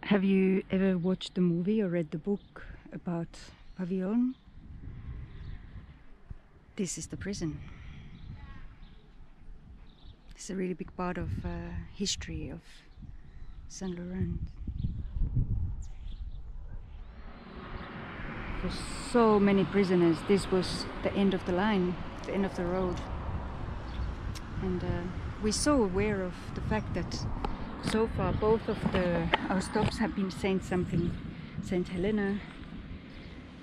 Have you ever watched the movie or read the book about Pavillon? This is the prison. It's a really big part of history of St Laurent. For so many prisoners, this was the end of the line, the end of the road. And we're so aware of the fact that so far both of our stops have been Saint Helena,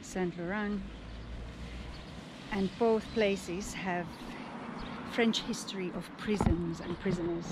St Laurent, and both places have French history of prisons and prisoners.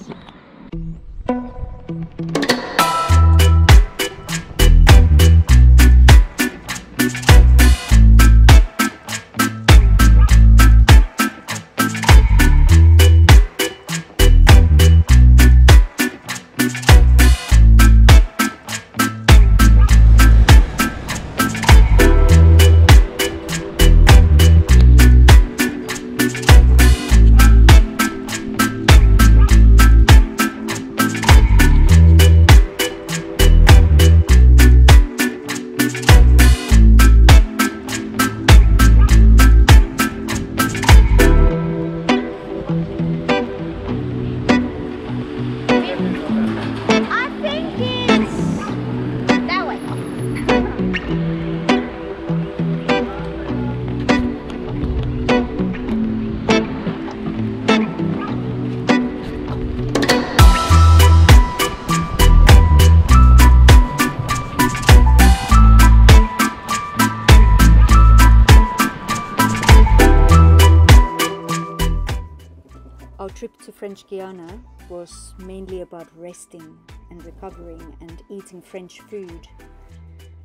Our trip to French Guiana was mainly about resting and recovering and eating French food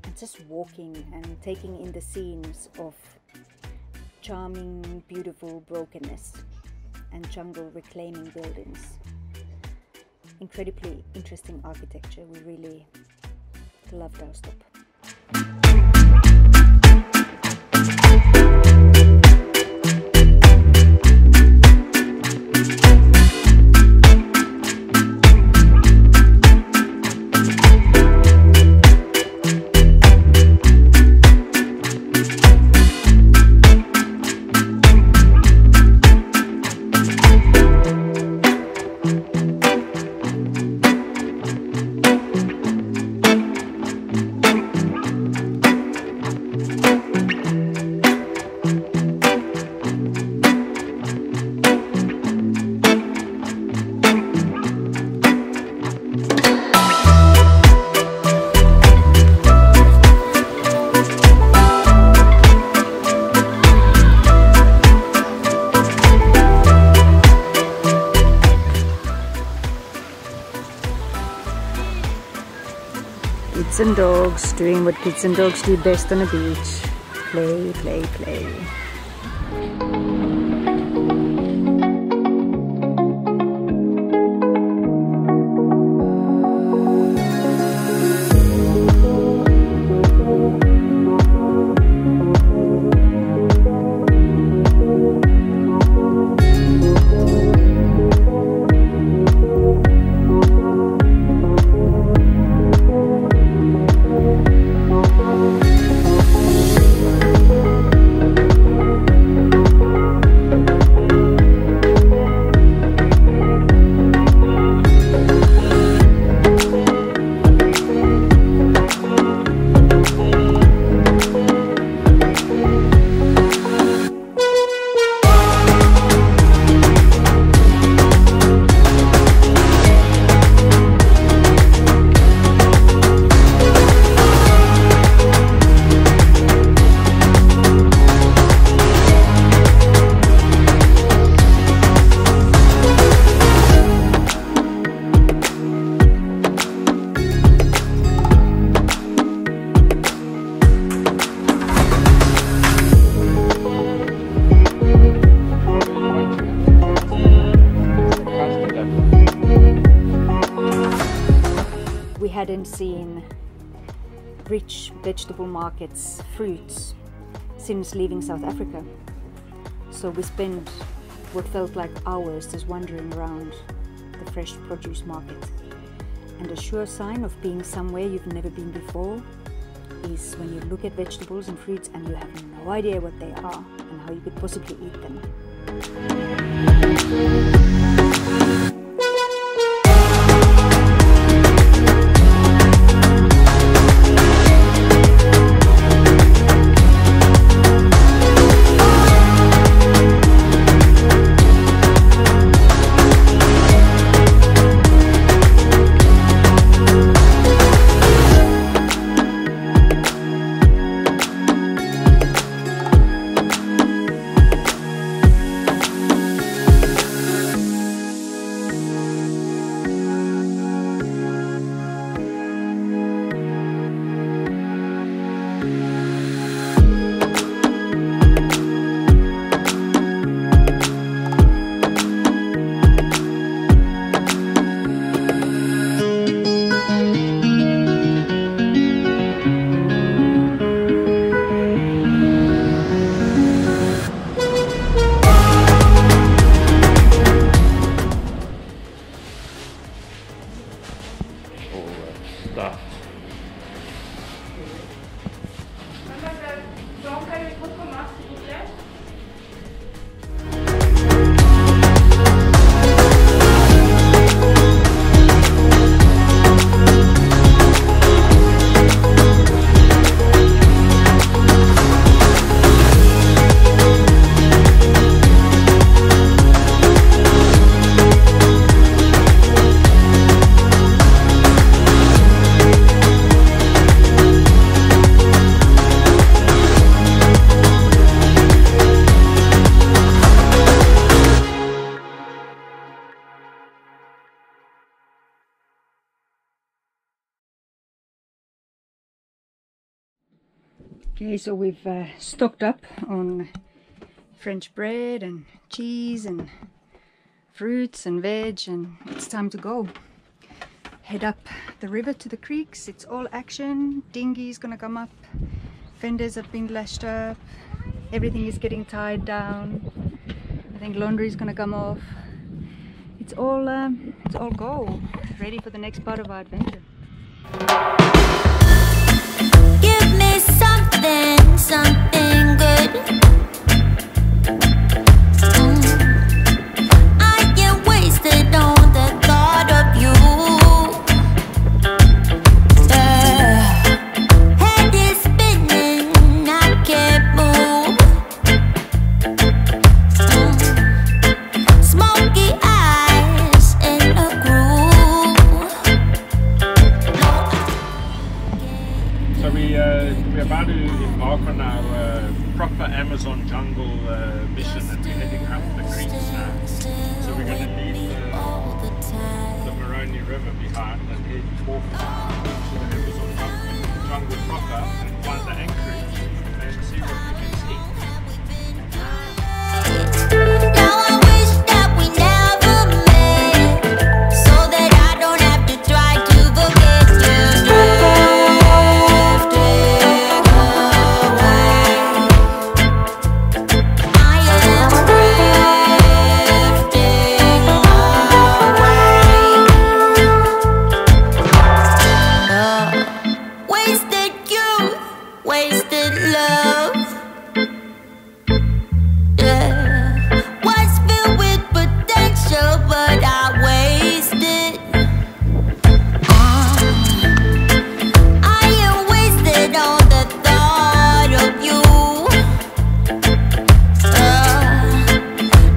and just walking and taking in the scenes of charming, beautiful brokenness and jungle reclaiming buildings. Incredibly interesting architecture. We really loved our stop. Kids and dogs doing what kids and dogs do best on a beach. Play, play, play. Hadn't seen rich vegetable markets, fruits, since leaving South Africa. So we spent what felt like hours just wandering around the fresh produce market. And a sure sign of being somewhere you've never been before is when you look at vegetables and fruits and you have no idea what they are and how you could possibly eat them. Okay, so we've stocked up on French bread and cheese and fruits and veg, and it's time to go. Head up the river to the creeks. It's all action. Dinghy's gonna come up. Fenders have been lashed up. Everything is getting tied down. I think laundry's gonna come off. It's all go. Ready for the next part of our adventure. Give me something good. I get wasted on the thought of you. Head is spinning, I can't move. Smoky eyes in a groove. So we're about to embark on our proper Amazon jungle mission, and we're heading up the creeks now. So we're going to leave the Maroni River behind and head off to the Amazon jungle proper and find the anchorage and see what we can see. Now I wish that we never met, so that I don't have to try to forget you. Drifting away, I am drifting away. Wasted youth, wasted love. Yeah. Was filled with potential, but I wasted. I am wasted on the thought of you.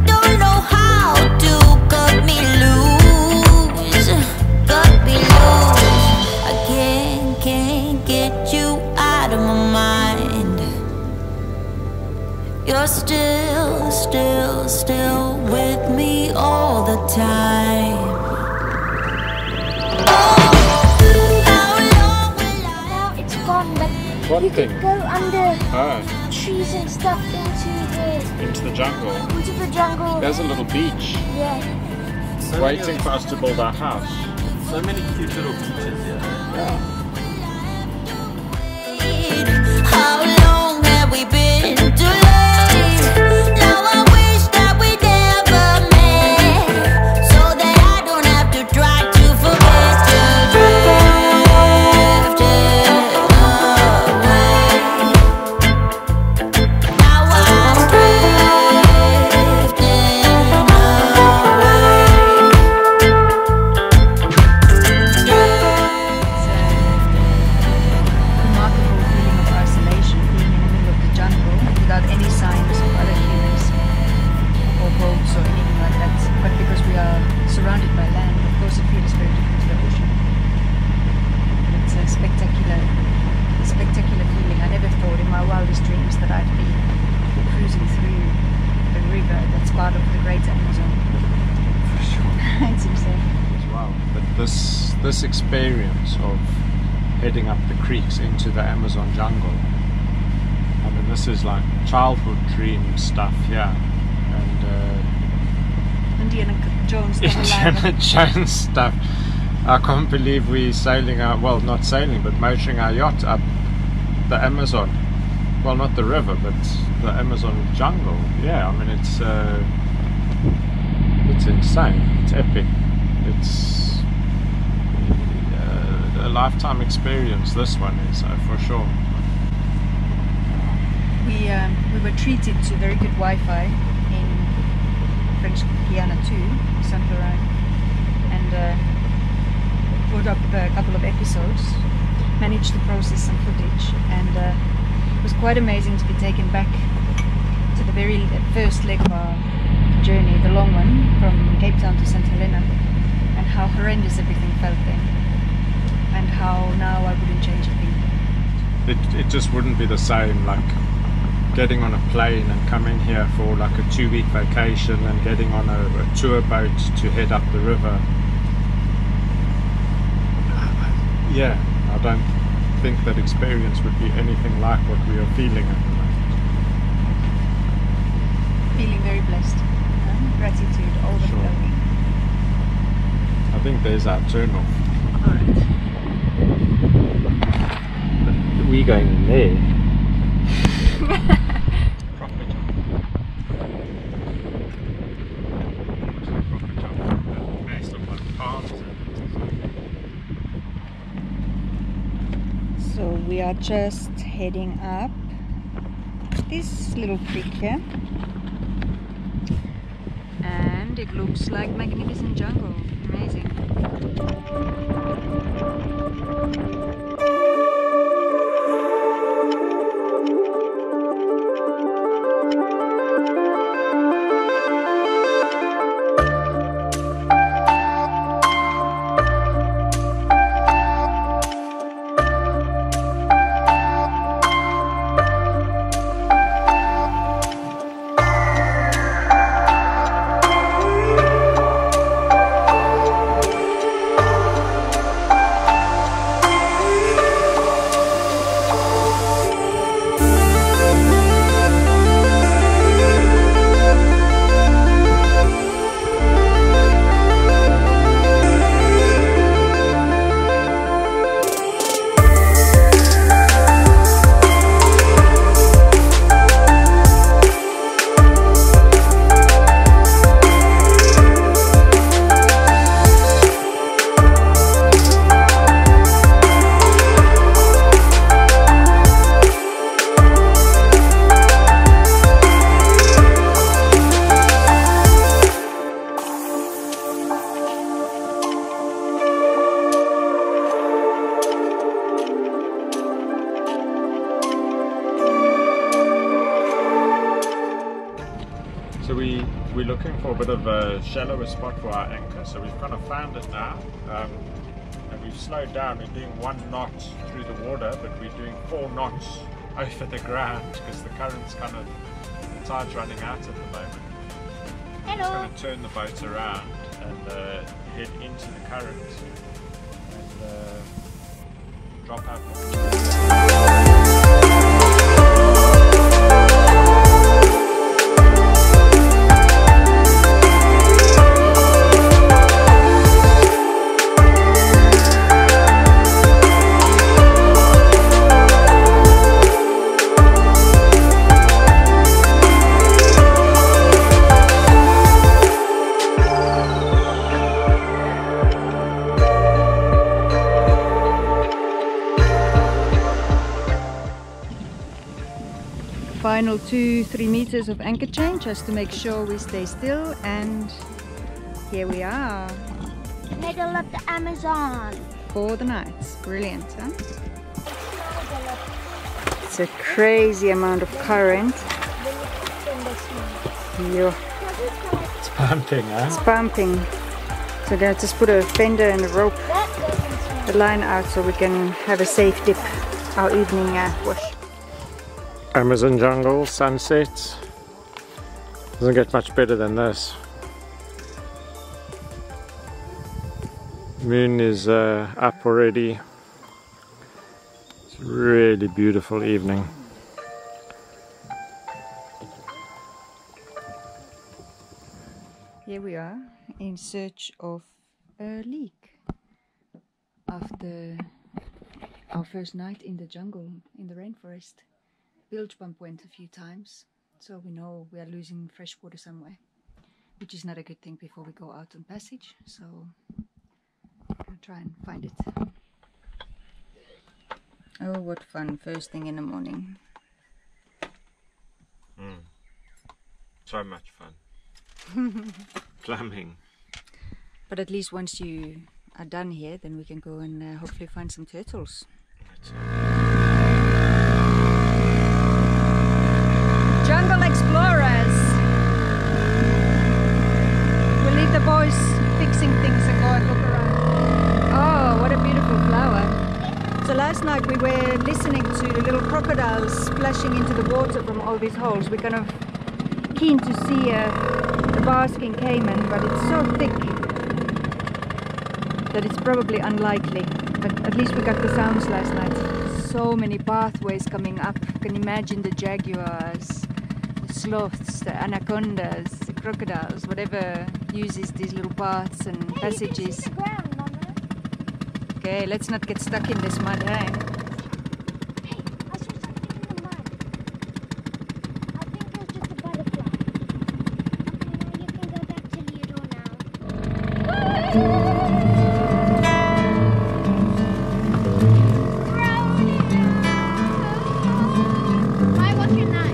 Don't know how to cut me loose, cut me loose. I can't get you out of my mind. You're still with me all the time. Now it's gone, but What you thing? could go under Ah, trees and stuff into the jungle. into the jungle. There's a little beach Yeah. waiting for us to build our house. So many cute little beaches, yeah. How long have we been too late? Now I wish that we never met, so that I don't have to try to forget you. this experience of heading up the creeks into the Amazon jungle. I mean, this is like childhood dream stuff here, and Indiana Jones stuff. Indiana Jones stuff. I can't believe we're sailing our, well, not sailing, but motoring our yacht up the Amazon. Well, not the river, but the Amazon jungle. Yeah, I mean, it's insane. It's epic. It's a lifetime experience. This one is for sure. We were treated to very good Wi-Fi in French Guiana too, St Laurent, and put up a couple of episodes, managed to process some footage, and it was quite amazing to be taken back to the very first leg of our journey, the long one, from Cape Town to St Helena, and how horrendous everything felt then, and how now I wouldn't change a thing. It just wouldn't be the same, like getting on a plane and coming here for like a 2-week vacation and getting on a tour boat to head up the river. Yeah, I don't think that experience would be anything like what we are feeling at the moment. Feeling very blessed. Gratitude, all the flowing. I think there's our turn off. Alright. We're going in there. So we are just heading up this little creek here, and it looks like magnificent jungle. Amazing. So we're looking for a bit of a shallower spot for our anchor, so we've kind of found it now, and we've slowed down. We're doing 1 knot through the water, but we're doing 4 knots over the ground because the current's kind of, the tide's running out at the moment. Hello. We're just going to turn the boat around and head into the current and drop out. Final 2-3 meters of anchor change just to make sure we stay still, and here we are Middle of the Amazon. for the night. Brilliant, huh? It's a crazy amount of current. Yeah. It's pumping, huh? It's pumping. So I'm gonna just put a fender and a rope, the line out, so we can have a safe dip our evening wash. Amazon jungle, sunset. Doesn't get much better than this. Moon is up already. It's a really beautiful evening. Here we are in search of a leak after our first night in the jungle, in the rainforest. Bilge pump went a few times, so we know we are losing fresh water somewhere, which is not a good thing before we go out on passage, so I'll try and find it. Oh, what fun, first thing in the morning. So much fun. Plumbing. But at least once you are done here, then we can go and hopefully find some turtles. Jungle explorers! We'll leave the boys fixing things and go and look around. Oh, what a beautiful flower. So last night we were listening to the little crocodiles splashing into the water from all these holes. We're kind of keen to see the basking caiman, but it's so thick that it's probably unlikely. But at least we got the sounds last night. So many pathways coming up. You can imagine the jaguars, the sloths, the anacondas, the crocodiles, whatever uses these little paths and passages. The ground, Mama. Okay, let's not get stuck in this mud, hey? Hey, I saw something in the mud. I think it was just a butterfly. You can go back to Leodore now. Why, what's your name?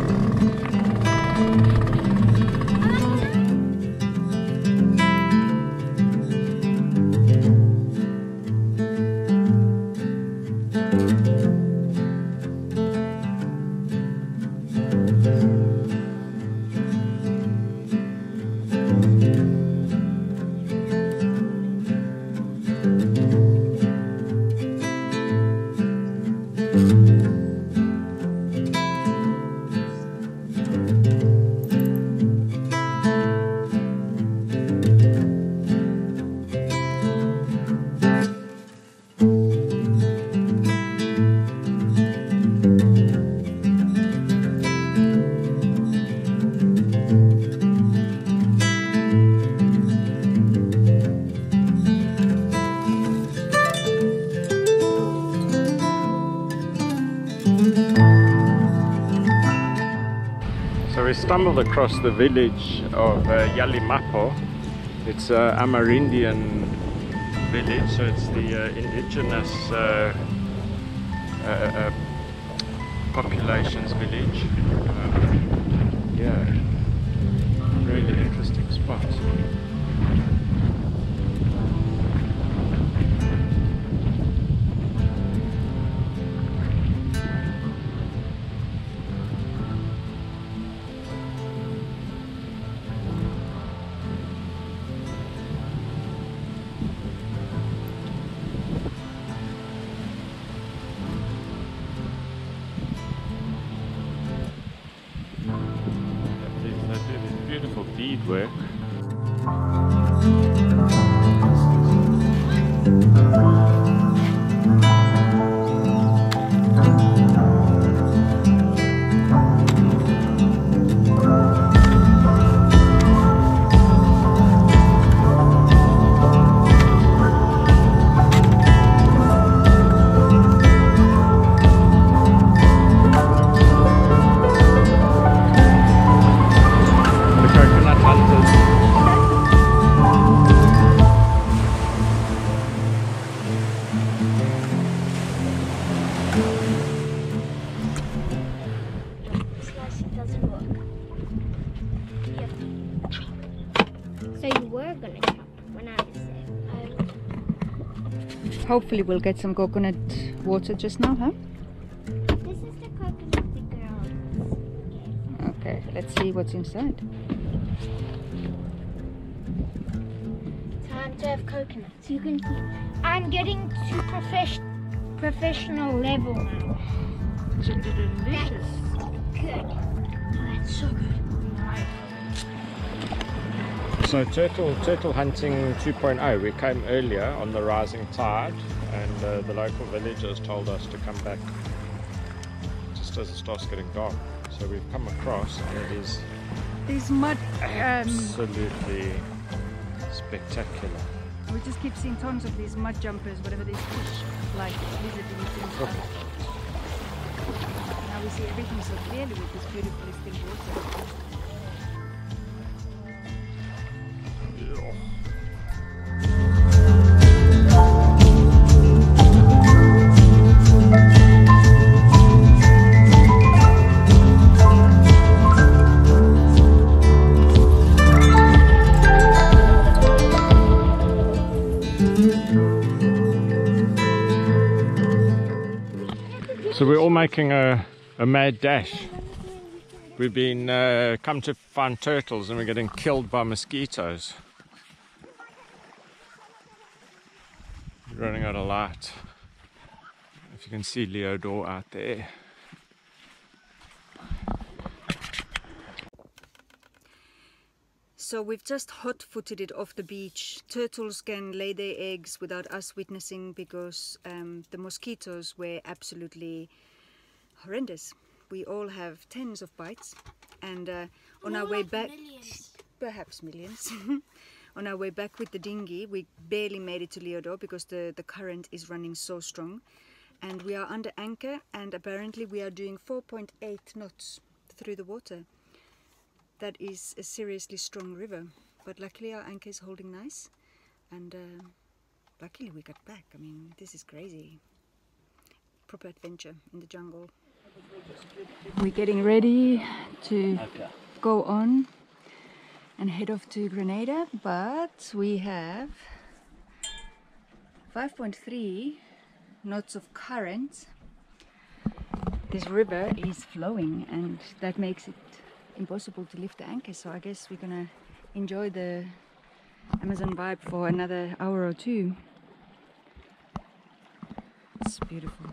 So we stumbled across the village of Yalimapo. It's an Amerindian village, so it's the indigenous population's village. Yeah, really interesting spot. Beautiful beadwork. Hopefully we'll get some coconut water just now, huh? This is the coconut the girl gave. Okay, let's see what's inside. Time to have coconuts. You can keep. I'm getting to professional level now. It's delicious. Good. Oh, that's so good. So turtle hunting 2.0. We came earlier on the rising tide, and the local villagers told us to come back just as it starts getting dark. So we've come across, and it is These mud. absolutely spectacular. We just keep seeing tons of these mud jumpers, whatever these fish, like lizard things. Now we see everything so clearly with this beautifully still water. So we're all making a mad dash. We've been come to find turtles, and we're getting killed by mosquitoes. We're running out of light. If you can see Leodore out there. So we've just hot-footed it off the beach. Turtles can lay their eggs without us witnessing because the mosquitoes were absolutely horrendous. We all have tens of bites, and on our way back, perhaps millions. On our way back with the dinghy, we barely made it to Leodore because the current is running so strong, and we are under anchor, and apparently we are doing 4.8 knots through the water. That is a seriously strong river, but luckily our anchor is holding nice, and luckily we got back. I mean, this is crazy. Proper adventure in the jungle. We're getting ready to go on and head off to Grenada, but we have 5.3 knots of current. This river is flowing, and that makes it impossible to lift the anchor, so I guess we're gonna enjoy the Amazon vibe for another hour or two. It's beautiful.